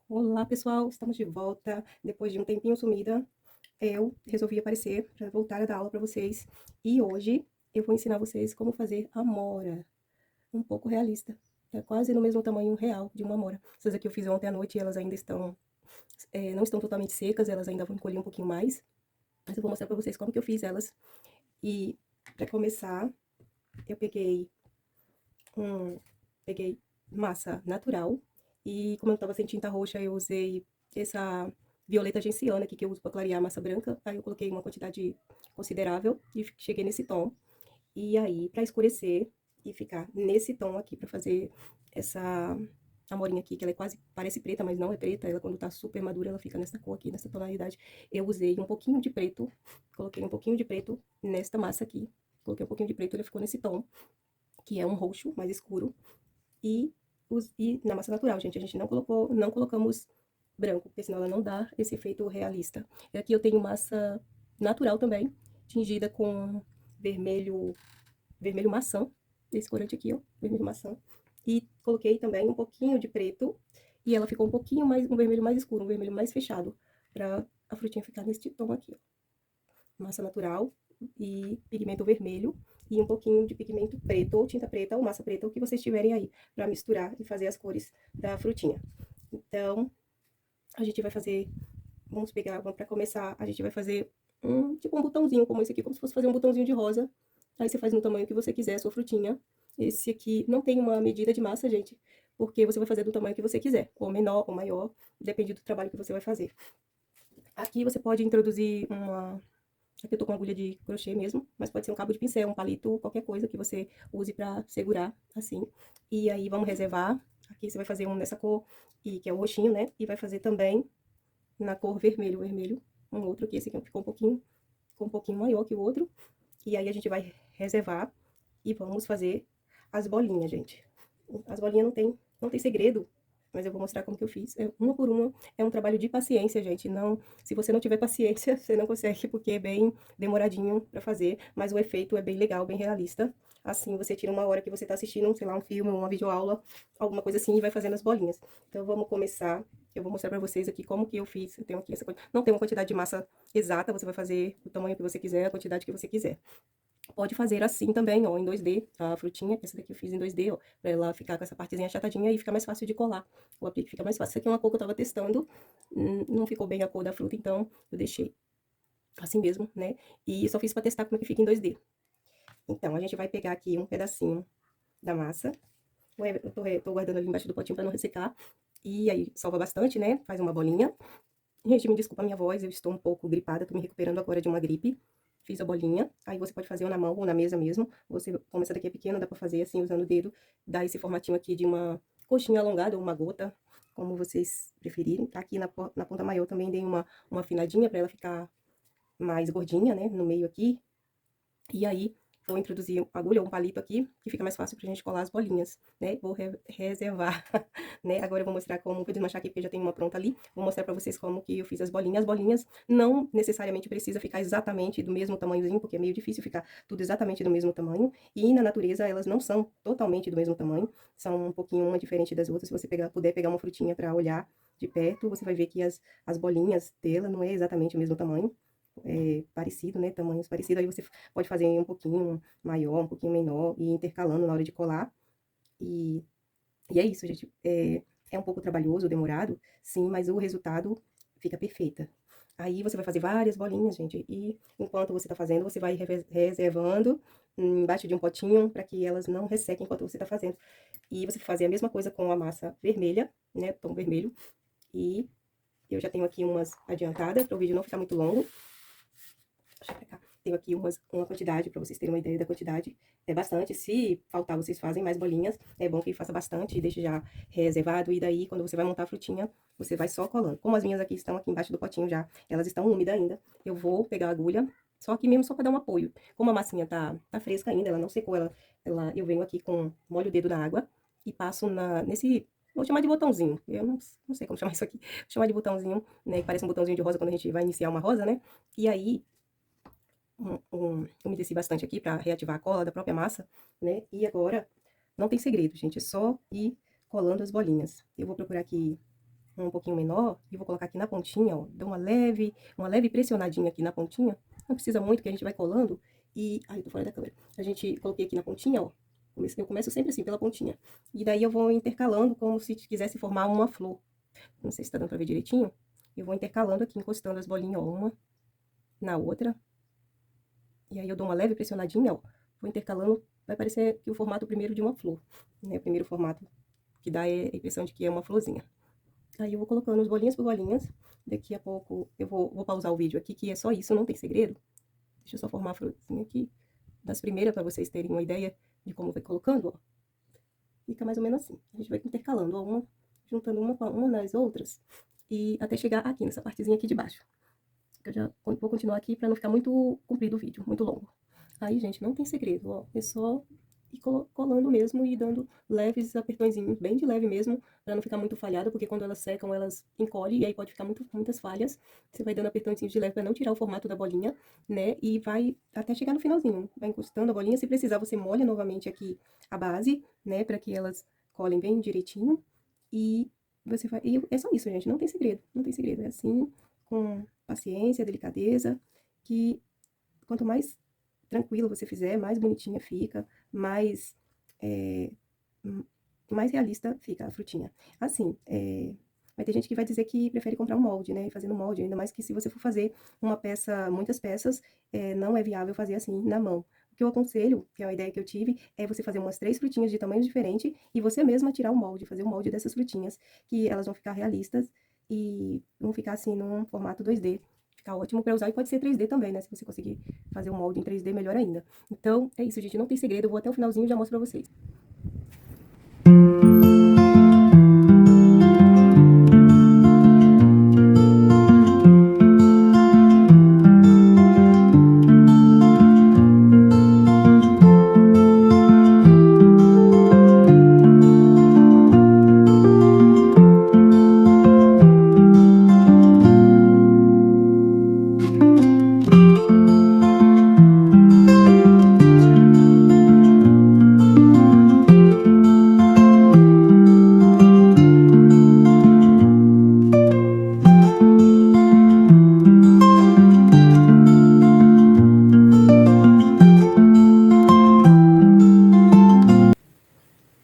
Olá, pessoal, estamos de volta. Depois de um tempinho sumida, eu resolvi aparecer para voltar a dar aula para vocês. E hoje eu vou ensinar vocês como fazer amora, um pouco realista. É quase no mesmo tamanho real de uma amora. Essas aqui eu fiz ontem à noite e elas ainda estão, não estão totalmente secas, elas ainda vão encolher um pouquinho mais. Mas eu vou mostrar para vocês como que eu fiz elas. E para começar, eu um, peguei massa natural. E como eu tava sem tinta roxa, eu usei essa violeta genciana aqui que eu uso para clarear a massa branca. Aí eu coloquei uma quantidade considerável e cheguei nesse tom. E aí, para escurecer e ficar nesse tom aqui, para fazer essa amorinha aqui, que ela é quase, parece preta, mas não é preta. Ela, quando tá super madura, ela fica nessa cor aqui, nessa tonalidade. Eu usei um pouquinho de preto, coloquei um pouquinho de preto nesta massa aqui. Coloquei um pouquinho de preto, ele ficou nesse tom, que é um roxo mais escuro e, e na massa natural, gente. A gente não colocamos branco, porque senão ela não dá esse efeito realista. E aqui eu tenho massa natural também, tingida com vermelho, vermelho maçã, esse corante aqui, ó, vermelho maçã. E coloquei também um pouquinho de preto, e ela ficou um pouquinho mais, um vermelho mais escuro, um vermelho mais fechado, pra a frutinha ficar nesse tom aqui, ó. Massa natural e pigmento vermelho e um pouquinho de pigmento preto, ou tinta preta, ou massa preta, o que vocês tiverem aí, para misturar e fazer as cores da frutinha. Então, a gente vai fazer, vamos pegar, para começar, a gente vai fazer tipo um botãozinho como esse aqui, como se fosse fazer um botãozinho de rosa. Aí você faz no tamanho que você quiser a sua frutinha. Esse aqui não tem uma medida de massa, gente, porque você vai fazer do tamanho que você quiser, ou menor ou maior, depende do trabalho que você vai fazer. Aqui você pode introduzir uma. Aqui eu tô com agulha de crochê mesmo, mas pode ser um cabo de pincel, um palito, qualquer coisa que você use pra segurar, assim. E aí vamos reservar. Aqui você vai fazer um nessa cor, e que é o roxinho, né? E vai fazer também na cor vermelho, vermelho. Um outro aqui, esse aqui ficou um pouquinho maior que o outro. E aí a gente vai reservar e vamos fazer as bolinhas, gente. As bolinhas não tem segredo, mas eu vou mostrar como que eu fiz. É, uma por uma, é um trabalho de paciência, gente. Não, se você não tiver paciência, você não consegue, porque é bem demoradinho para fazer, mas o efeito é bem legal, bem realista. Assim, você tira uma hora que você tá assistindo, sei lá, um filme, uma videoaula, alguma coisa assim, e vai fazendo as bolinhas. Então, vamos começar. Eu vou mostrar para vocês aqui como que eu fiz. Eu tenho aqui essa coisa. Não tem uma quantidade de massa exata, você vai fazer o tamanho que você quiser, a quantidade que você quiser. Pode fazer assim também, ó, em 2D, a frutinha, essa daqui eu fiz em 2D, ó, pra ela ficar com essa partezinha achatadinha e fica mais fácil de colar. O aplique fica mais fácil. Essa aqui é uma cor que eu tava testando, não ficou bem a cor da fruta, então eu deixei assim mesmo, né? E só fiz pra testar como é que fica em 2D. Então, a gente vai pegar aqui um pedacinho da massa, eu tô guardando ali embaixo do potinho pra não ressecar, e aí salva bastante, né? Faz uma bolinha. Gente, me desculpa a minha voz, eu estou um pouco gripada, tô me recuperando agora de uma gripe. Fiz a bolinha, aí você pode fazer ou na mão ou na mesa mesmo. Você, como essa daqui é pequena, dá pra fazer assim, usando o dedo. Dá esse formatinho aqui de uma coxinha alongada ou uma gota, como vocês preferirem. Aqui na ponta maior também dei uma afinadinha pra ela ficar mais gordinha, né, no meio aqui. E aí, vou introduzir uma agulha ou um palito aqui, que fica mais fácil pra gente colar as bolinhas, né? Vou reservar, né? Agora eu vou mostrar como, vou desmanchar aqui porque já tem uma pronta ali. Vou mostrar pra vocês como que eu fiz as bolinhas. As bolinhas não necessariamente precisa ficar exatamente do mesmo tamanhozinho, porque é meio difícil ficar tudo exatamente do mesmo tamanho. E na natureza elas não são totalmente do mesmo tamanho, são um pouquinho uma diferente das outras. Se você puder pegar uma frutinha pra olhar de perto, você vai ver que as bolinhas dela não é exatamente o mesmo tamanho, parecido, né? Tamanhos parecidos. Aí você pode fazer um pouquinho maior, um pouquinho menor e intercalando na hora de colar. E, e é isso, gente. É um pouco trabalhoso, demorado, sim, mas o resultado fica perfeita. Aí você vai fazer várias bolinhas, gente, e enquanto você tá fazendo, você vai reservando embaixo de um potinho para que elas não ressequem enquanto você tá fazendo. E você vai fazer a mesma coisa com a massa vermelha, né, tom vermelho, e eu já tenho aqui umas adiantadas para o vídeo não ficar muito longo. Deixa eu pegar. Tenho aqui uma quantidade, para vocês terem uma ideia da quantidade. É bastante. Se faltar, vocês fazem mais bolinhas. É bom que faça bastante e deixe já reservado. E daí, quando você vai montar a frutinha, você vai só colando. Como as minhas aqui estão aqui embaixo do potinho já, elas estão úmidas ainda, eu vou pegar a agulha, só aqui mesmo só para dar um apoio. Como a massinha tá fresca ainda, ela não secou, eu venho aqui com, molho o dedo na água e passo nesse, vou chamar de botãozinho. Eu não sei como chamar isso aqui. Vou chamar de botãozinho, né? Que parece um botãozinho de rosa quando a gente vai iniciar uma rosa, né? E aí, umedeci bastante aqui para reativar a cola da própria massa, né? E agora, não tem segredo, gente, é só ir colando as bolinhas. Eu vou procurar aqui um pouquinho menor, e vou colocar aqui na pontinha, ó, dou uma leve pressionadinha aqui na pontinha, não precisa muito, que a gente vai colando, e, ai, tô fora da câmera, a gente, coloquei aqui na pontinha, ó, eu começo sempre assim, pela pontinha, e daí eu vou intercalando como se quisesse formar uma flor, não sei se tá dando pra ver direitinho, eu vou intercalando aqui, encostando as bolinhas, ó, uma na outra, e aí eu dou uma leve pressionadinha, ó, vou intercalando, vai parecer que o formato primeiro de uma flor, né, o primeiro formato que dá a impressão de que é uma florzinha. Aí eu vou colocando os bolinhas por bolinhas. Daqui a pouco eu vou pausar o vídeo aqui, que é só isso, não tem segredo. Deixa eu só formar a florzinha aqui, das primeiras, para vocês terem uma ideia de como vai colocando, ó. Fica mais ou menos assim. A gente vai intercalando, ó, juntando uma nas outras, e até chegar aqui, nessa partezinha aqui de baixo. Eu já vou continuar aqui para não ficar muito comprido o vídeo, muito longo. Aí, gente, não tem segredo, ó. É só ir colando mesmo e dando leves apertõezinhos, bem de leve mesmo, para não ficar muito falhada, porque quando elas secam, elas encolhem e aí pode ficar muitas falhas. Você vai dando apertõezinhos de leve para não tirar o formato da bolinha, né? E vai até chegar no finalzinho. Vai encostando a bolinha. Se precisar, você molha novamente aqui a base, né? Para que elas colhem bem direitinho. E você vai. E é só isso, gente. Não tem segredo. Não tem segredo. É assim, com paciência, delicadeza, que quanto mais tranquilo você fizer, mais bonitinha fica, mais realista fica a frutinha. Assim, vai ter gente que vai dizer que prefere comprar um molde, né, e fazer no molde, ainda mais que se você for fazer uma peça, muitas peças, não é viável fazer assim, na mão. O que eu aconselho, que é uma ideia que eu tive, é você fazer umas 3 frutinhas de tamanhos diferentes e você mesma tirar o molde, fazer o molde dessas frutinhas, que elas vão ficar realistas e vão ficar assim num formato 2D. Fica ótimo para usar e pode ser 3D também, né? Se você conseguir fazer um molde em 3D, melhor ainda. Então, é isso, gente. Não tem segredo. Eu vou até o finalzinho e já mostro pra vocês.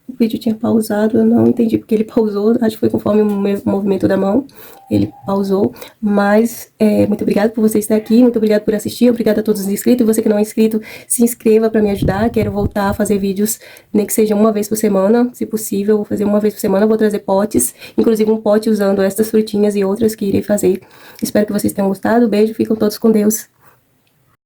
O vídeo tinha pausado, eu não entendi porque ele pausou, acho que foi conforme o movimento da mão, ele pausou, mas muito obrigada por você estar aqui, muito obrigada por assistir, obrigada a todos os inscritos, e você que não é inscrito, se inscreva para me ajudar, quero voltar a fazer vídeos, nem que seja uma vez por semana, se possível, vou fazer uma vez por semana, vou trazer potes, inclusive um pote usando estas frutinhas e outras que irei fazer. Espero que vocês tenham gostado, beijo, ficam todos com Deus.